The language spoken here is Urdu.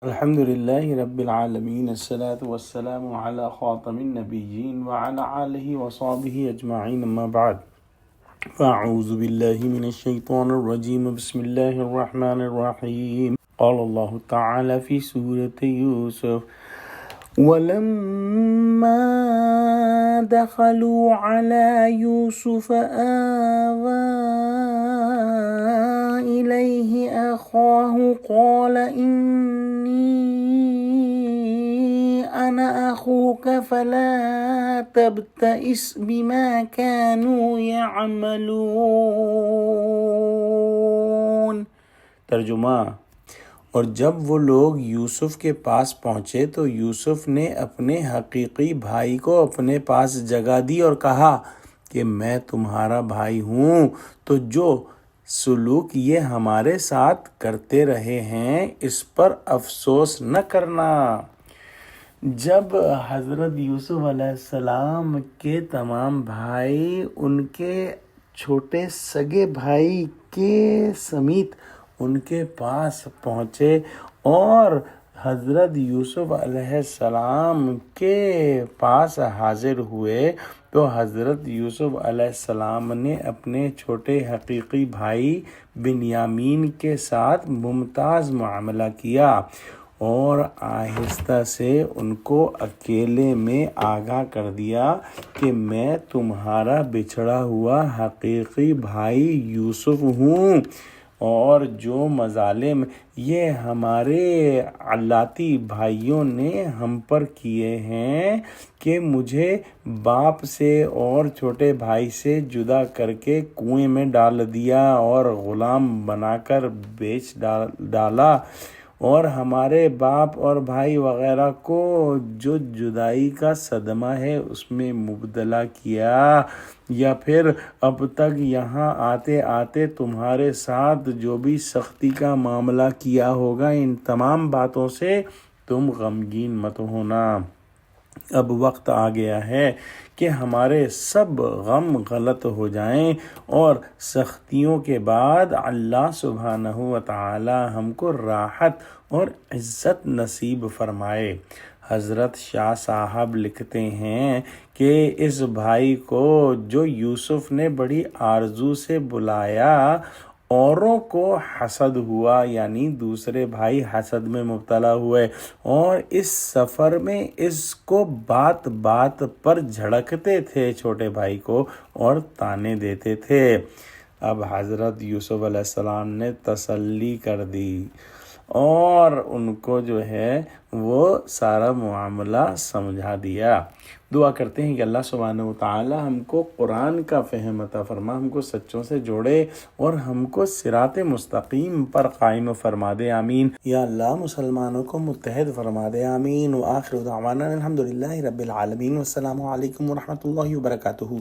الحمد لله رب العالمين الصلاة والسلام على خاتم النبيين وعلى آله وصحبه أجمعين أما بعد فأعوذ بالله من الشيطان الرجيم بسم الله الرحمن الرحيم قال الله تعالى في سورة يوسف ولما دخلوا على يوسف آوى إليه أخاه قال إني أنا أخوك فلا تبتئس بما كانوا يعملون۔ ترجمہ: اور جب وہ لوگ یوسف کے پاس پہنچے تو یوسف نے اپنے حقیقی بھائی کو اپنے پاس جگہ دی اور کہا کہ میں تمہارا بھائی ہوں، تو جو سلوک یہ ہمارے ساتھ کرتے رہے ہیں اس پر افسوس نہ کرنا۔ جب حضرت یوسف علیہ السلام کے تمام بھائی ان کے چھوٹے سگے بھائی کے سمیت ان کے پاس پہنچے اور حضرت یوسف علیہ السلام کے پاس حاضر ہوئے تو حضرت یوسف علیہ السلام نے اپنے چھوٹے حقیقی بھائی بنیامین کے ساتھ ممتاز معاملہ کیا اور آہستہ سے ان کو اکیلے میں آگاہ کر دیا کہ میں تمہارا بچھڑا ہوا حقیقی بھائی یوسف ہوں، اور جو مظالم یہ ہمارے علاتی بھائیوں نے ہم پر کیے ہیں کہ مجھے باپ سے اور چھوٹے بھائی سے جدا کر کے کنویں میں ڈال دیا اور غلام بنا کر بیچ ڈالا، اور ہمارے باپ اور بھائی وغیرہ کو جو جدائی کا صدمہ ہے اس میں مبتلا کیا، یا پھر اب تک یہاں آتے آتے تمہارے ساتھ جو بھی سختی کا معاملہ کیا ہوگا، ان تمام باتوں سے تم غمگین مت ہونا۔ اب وقت آ گیا ہے کہ ہمارے سب غم غلط ہو جائیں اور سختیوں کے بعد اللہ سبحانہ و تعالی ہم کو راحت اور عزت نصیب فرمائے۔ حضرت شاہ صاحب لکھتے ہیں کہ اس بھائی کو جو یوسف نے بڑی آرزو سے بلایا، اوروں کو حسد ہوا، یعنی دوسرے بھائی حسد میں مبتلا ہوئے اور اس سفر میں اس کو بات بات پر جھڑکتے تھے چھوٹے بھائی کو اور تانے دیتے تھے۔ اب حضرت یوسف علیہ السلام نے تسلی کر دی اور ان کو جو ہے وہ سارا معاملہ سمجھا دیا۔ دعا کرتے ہیں کہ اللہ سبحانہ و تعالی ہم کو قرآن کا فہم عطا فرما، ہم کو سچوں سے جوڑے اور ہم کو صراط مستقیم پر قائم فرما دے، آمین۔ یا اللہ مسلمانوں کو متحد فرما دے، آمین۔ وآخر دعوانا الحمدللہ رب العالمین، والسلام علیکم ورحمۃ اللہ وبرکاتہ۔